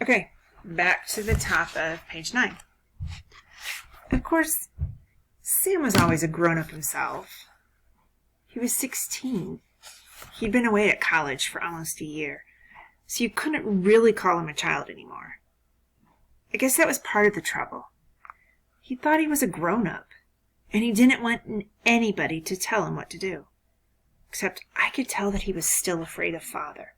Okay, back to the top of page 9. Of course, Sam was always a grown-up himself. He was 16. He'd been away at college for almost a year, so you couldn't really call him a child anymore. I guess that was part of the trouble. He thought he was a grown-up, and he didn't want anybody to tell him what to do. Except I could tell that he was still afraid of Father.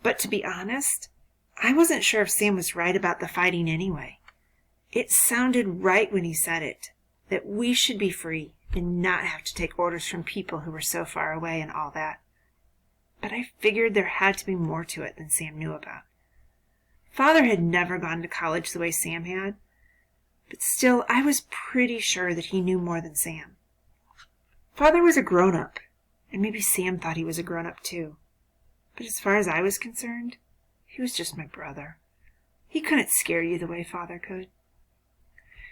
But to be honest, I wasn't sure if Sam was right about the fighting anyway. It sounded right when he said it, that we should be free and not have to take orders from people who were so far away and all that. But I figured there had to be more to it than Sam knew about. Father had never gone to college the way Sam had, but still I was pretty sure that he knew more than Sam. Father was a grown-up, and maybe Sam thought he was a grown-up too. But as far as I was concerned, he was just my brother. He couldn't scare you the way Father could.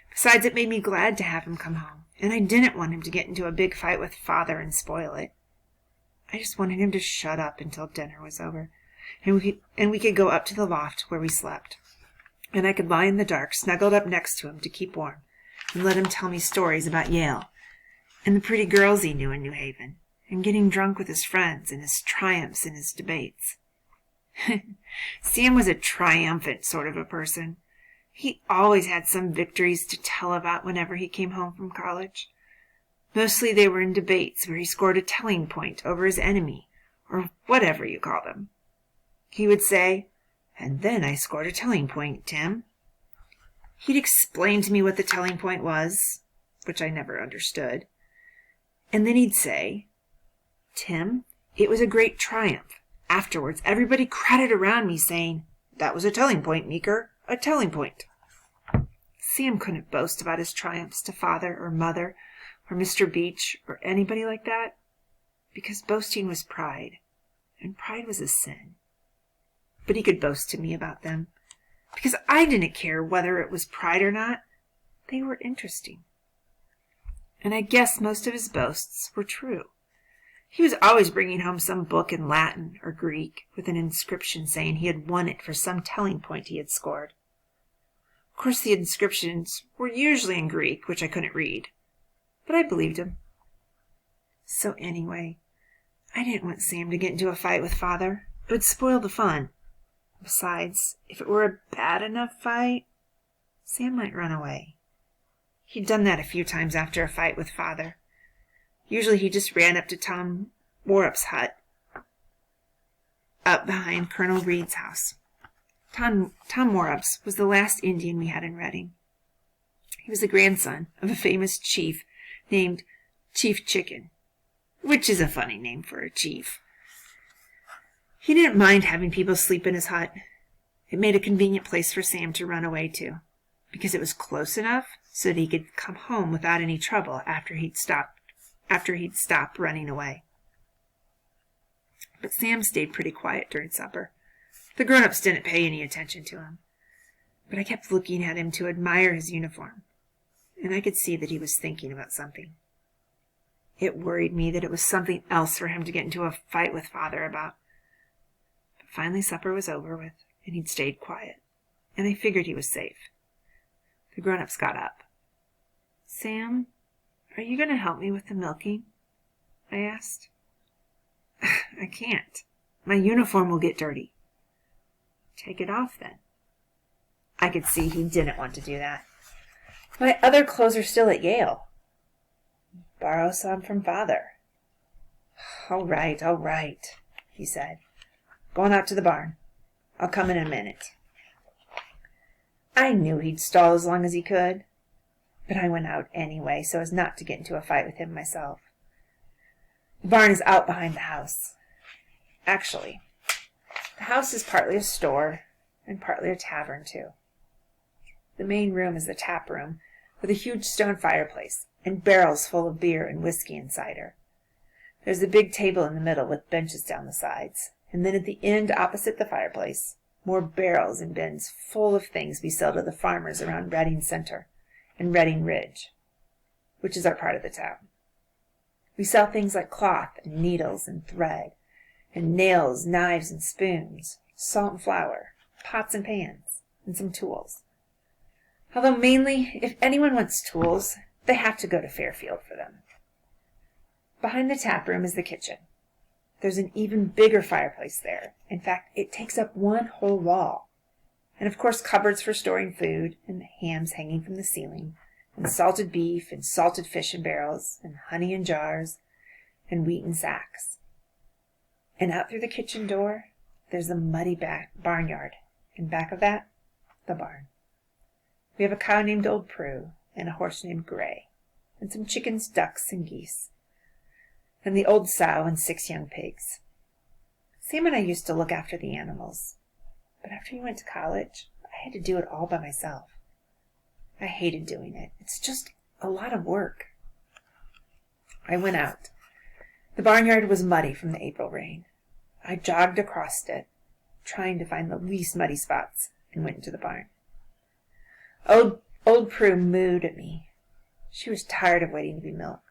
Besides, it made me glad to have him come home, and I didn't want him to get into a big fight with Father and spoil it. I just wanted him to shut up until dinner was over, and we could go up to the loft where we slept, and I could lie in the dark, snuggled up next to him to keep warm, and let him tell me stories about Yale, and the pretty girls he knew in New Haven, and getting drunk with his friends, and his triumphs in his debates. Sam was a triumphant sort of a person. He always had some victories to tell about whenever he came home from college. Mostly they were in debates where he scored a telling point over his enemy, or whatever you call them. He would say, "And then I scored a telling point, Tim." He'd explain to me what the telling point was, which I never understood. And then he'd say, "Tim, it was a great triumph. Afterwards, everybody crowded around me saying, 'That was a telling point, Meeker, a telling point.'" Sam couldn't boast about his triumphs to Father or Mother or Mr. Beach or anybody like that, because boasting was pride, and pride was a sin. But he could boast to me about them, because I didn't care whether it was pride or not. They were interesting. And I guess most of his boasts were true. He was always bringing home some book in Latin or Greek with an inscription saying he had won it for some telling point he had scored. Of course, the inscriptions were usually in Greek, which I couldn't read, but I believed him. So anyway, I didn't want Sam to get into a fight with Father. It would spoil the fun. Besides, if it were a bad enough fight, Sam might run away. He'd done that a few times after a fight with Father. Usually he just ran up to Tom Warup's hut, up behind Colonel Reed's house. Tom Warup's was the last Indian we had in Redding. He was the grandson of a famous chief named Chief Chicken, which is a funny name for a chief. He didn't mind having people sleep in his hut. It made a convenient place for Sam to run away to, because it was close enough so that he could come home without any trouble after he'd stopped running away. But Sam stayed pretty quiet during supper. The grown-ups didn't pay any attention to him, but I kept looking at him to admire his uniform, and I could see that he was thinking about something. It worried me that it was something else for him to get into a fight with Father about. But finally supper was over with, and he'd stayed quiet, and I figured he was safe. The grown-ups got up. "Sam, are you going to help me with the milking?" I asked. "I can't. My uniform will get dirty." "Take it off, then." I could see he didn't want to do that. "My other clothes are still at Yale." "Borrow some from Father." All right, he said. "Going out to the barn. I'll come in a minute." I knew he'd stall as long as he could, but I went out anyway so as not to get into a fight with him myself. The barn is out behind the house. Actually, the house is partly a store and partly a tavern, too. The main room is the tap room with a huge stone fireplace and barrels full of beer and whiskey and cider. There's a big table in the middle with benches down the sides, and then at the end opposite the fireplace, more barrels and bins full of things we sell to the farmers around Redding Center and Redding Ridge, which is our part of the town. We sell things like cloth and needles and thread, and nails, knives and spoons, salt and flour, pots and pans, and some tools. Although mainly, if anyone wants tools, they have to go to Fairfield for them. Behind the tap room is the kitchen. There's an even bigger fireplace there. In fact, it takes up one whole wall. And of course, cupboards for storing food, and hams hanging from the ceiling, and salted beef, and salted fish in barrels, and honey in jars, and wheat in sacks. And out through the kitchen door, there's the muddy barnyard, and back of that, the barn. We have a cow named Old Prue, and a horse named Gray, and some chickens, ducks, and geese, and the old sow and 6 young pigs. Sam and I used to look after the animals, but after he went to college, I had to do it all by myself. I hated doing it. It's just a lot of work. I went out. The barnyard was muddy from the April rain. I jogged across it, trying to find the least muddy spots, and went into the barn. Old Prue mooed at me. She was tired of waiting to be milked.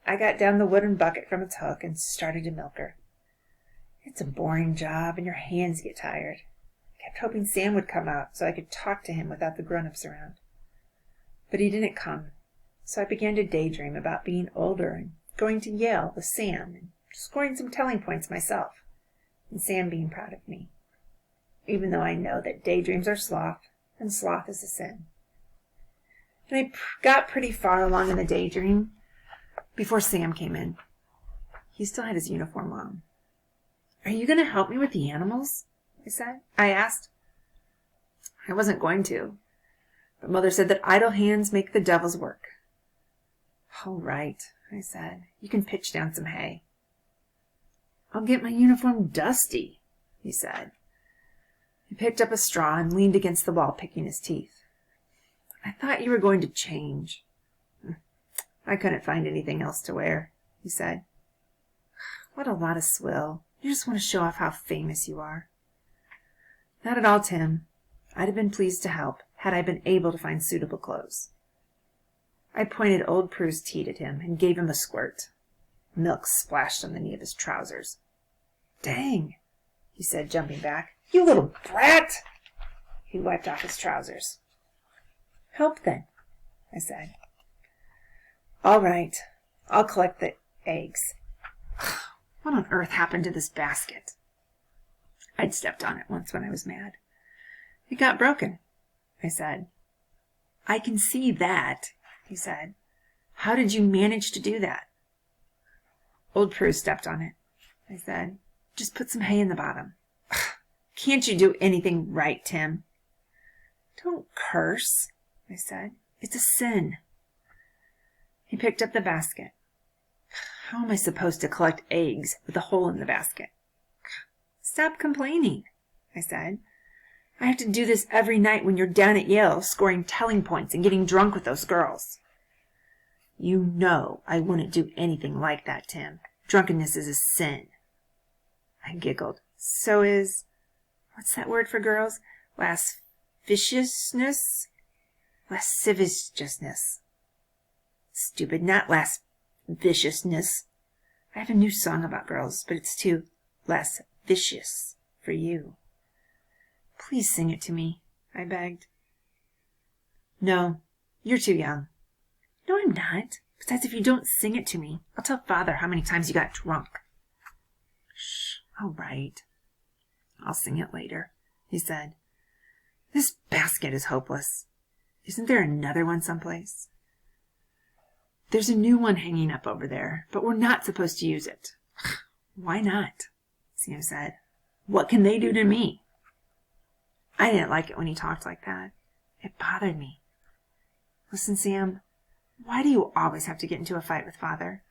I got down the wooden bucket from its hook and started to milk her. It's a boring job, and your hands get tired. I kept hoping Sam would come out so I could talk to him without the grown-ups around. But he didn't come, so I began to daydream about being older and going to Yale with Sam and scoring some telling points myself, and Sam being proud of me, even though I know that daydreams are sloth, and sloth is a sin. And I got pretty far along in the daydream before Sam came in. He still had his uniform on. "Are you going to help me with the animals?" I asked. I wasn't going to, but Mother said that idle hands make the devil's work. "All right," I said. "You can pitch down some hay." "I'll get my uniform dusty," he said. He picked up a straw and leaned against the wall, picking his teeth. "I thought you were going to change." "I couldn't find anything else to wear," he said. "What a lot of swill. You just want to show off how famous you are." "Not at all, Tim. I'd have been pleased to help had I been able to find suitable clothes." I pointed Old Prue's teat at him and gave him a squirt. Milk splashed on the knee of his trousers. "Dang," he said, jumping back. "You little brat!" He wiped off his trousers. "Help, then," I said. "All right. I'll collect the eggs." What on earth happened to this basket? I'd stepped on it once when I was mad. "It got broken," I said. "I can see that," he said. "How did you manage to do that?" "Old Prue stepped on it," I said. "Just put some hay in the bottom." "Can't you do anything right, Tim?" "Don't curse," I said. "It's a sin." He picked up the basket. "How am I supposed to collect eggs with a hole in the basket?" "Stop complaining," I said. "I have to do this every night when you're down at Yale scoring telling points and getting drunk with those girls." "You know I wouldn't do anything like that, Tim. Drunkenness is a sin." I giggled. "So is, what's that word for girls? Lasciviousness? Lasciviousness. Stupid, not lasciviousness. I have a new song about girls, but it's too lascivious for you." "Please sing it to me," I begged. "No, you're too young." "No, I'm not. Besides, if you don't sing it to me, I'll tell Father how many times you got drunk." "Shh, all right. I'll sing it later," he said. "This basket is hopeless. Isn't there another one someplace?" "There's a new one hanging up over there, but we're not supposed to use it." "Why not?" Sam said. "What can they do to me?" I didn't like it when he talked like that. It bothered me. "Listen, Sam, why do you always have to get into a fight with Father?"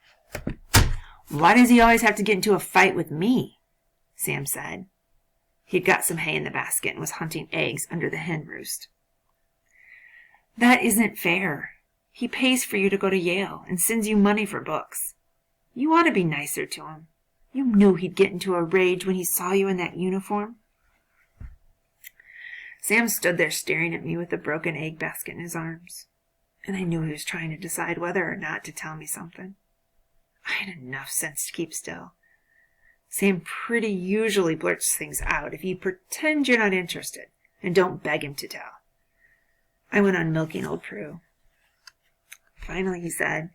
"Why does he always have to get into a fight with me?" Sam said. He'd got some hay in the basket and was hunting eggs under the hen roost. "That isn't fair. He pays for you to go to Yale and sends you money for books. You ought to be nicer to him. You knew he'd get into a rage when he saw you in that uniform." Sam stood there staring at me with the broken egg basket in his arms, and I knew he was trying to decide whether or not to tell me something. I had enough sense to keep still. Sam pretty usually blurts things out if you pretend you're not interested and don't beg him to tell. I went on milking old Prue. Finally, he said,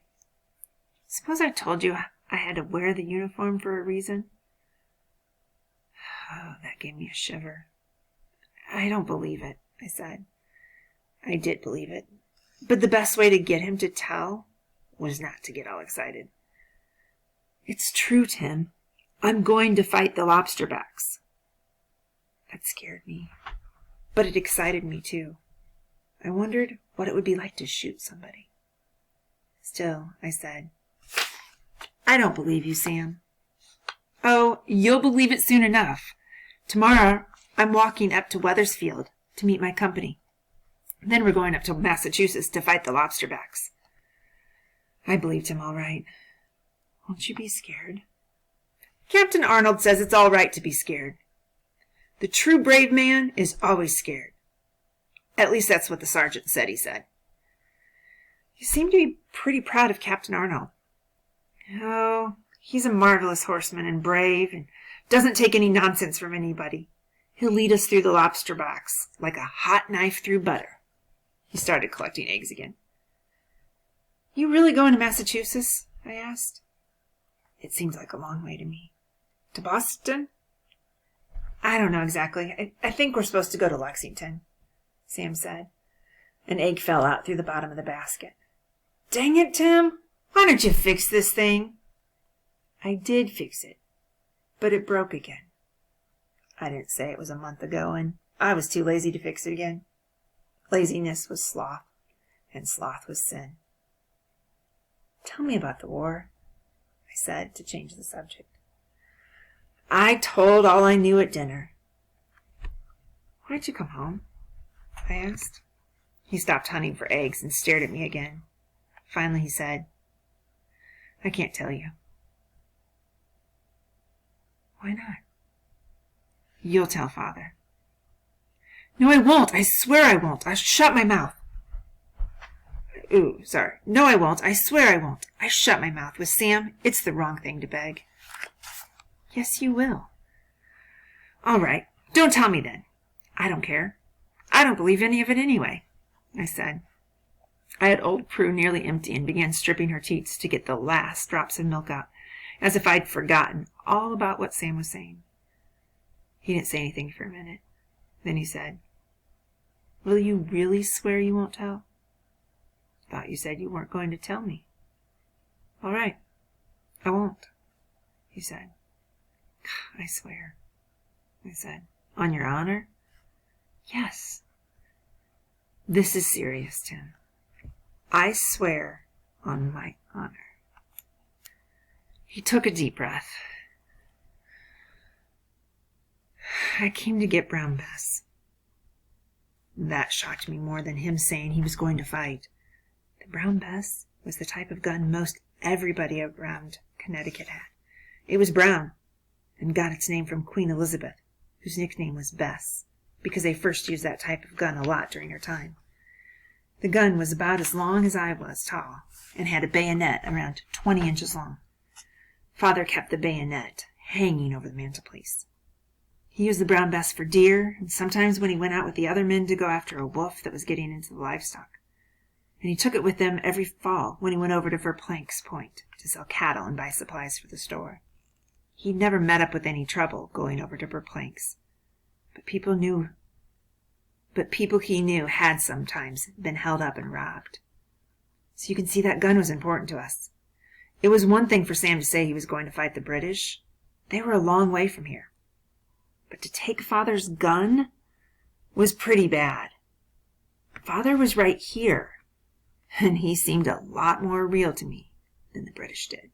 "Suppose I told you I had to wear the uniform for a reason?" Oh, that gave me a shiver. "I don't believe it," I said. I did believe it, but the best way to get him to tell was not to get all excited. "It's true, Tim. I'm going to fight the lobsterbacks." That scared me, but it excited me too. I wondered what it would be like to shoot somebody. Still, I said, "I don't believe you, Sam." "Oh, you'll believe it soon enough. Tomorrow I'm walking up to Wethersfield to meet my company. Then we're going up to Massachusetts to fight the lobsterbacks." I believed him all right. "Won't you be scared?" "Captain Arnold says it's all right to be scared. The true brave man is always scared. At least that's what the sergeant said," he said. "You seem to be pretty proud of Captain Arnold." "Oh, he's a marvelous horseman and brave and doesn't take any nonsense from anybody. He'll lead us through the lobsterbacks like a hot knife through butter." He started collecting eggs again. "You really going to Massachusetts?" I asked. It seemed like a long way to me. "To Boston?" "I don't know exactly. I think we're supposed to go to Lexington," Sam said. An egg fell out through the bottom of the basket. "Dang it, Tim! Why don't you fix this thing?" I did fix it, but it broke again. I didn't say it was a month ago, and I was too lazy to fix it again. Laziness was sloth, and sloth was sin. "Tell me about the war," I said, to change the subject. I told all I knew at dinner. "Why'd you come home?" I asked. He stopped hunting for eggs and stared at me again. Finally he said, "I can't tell you." "Why not?" "You'll tell Father." "No, I won't. I swear I won't. I'll shut my mouth." Sorry. "No, I won't. I swear I won't. I shut my mouth. With Sam, it's the wrong thing to beg." "Yes, you will." "All right. Don't tell me then." "I don't care. I don't believe any of it anyway," I said. I had old Prue nearly empty and began stripping her teats to get the last drops of milk out, as if I'd forgotten all about what Sam was saying. He didn't say anything for a minute. Then he said, "Will you really swear you won't tell?" "Thought you said you weren't going to tell me." "All right. I won't," he said. "I swear," I said. "On your honor?" "Yes." "This is serious, Tim. I swear on my honor." He took a deep breath. "I came to get Brown Bess." That shocked me more than him saying he was going to fight. The Brown Bess was the type of gun most everybody around Connecticut had. It was brown, and got its name from Queen Elizabeth, whose nickname was Bess, because they first used that type of gun a lot during her time. The gun was about as long as I was tall, and had a bayonet around 20 inches long. Father kept the bayonet hanging over the mantelpiece. He used the Brown Bess for deer, and sometimes when he went out with the other men to go after a wolf that was getting into the livestock. And he took it with him every fall when he went over to Verplank's Point to sell cattle and buy supplies for the store. He'd never met up with any trouble going over to Verplank's, but people he knew had sometimes been held up and robbed. So you can see that gun was important to us. It was one thing for Sam to say he was going to fight the British. They were a long way from here. But to take Father's gun was pretty bad. Father was right here, and he seemed a lot more real to me than the British did.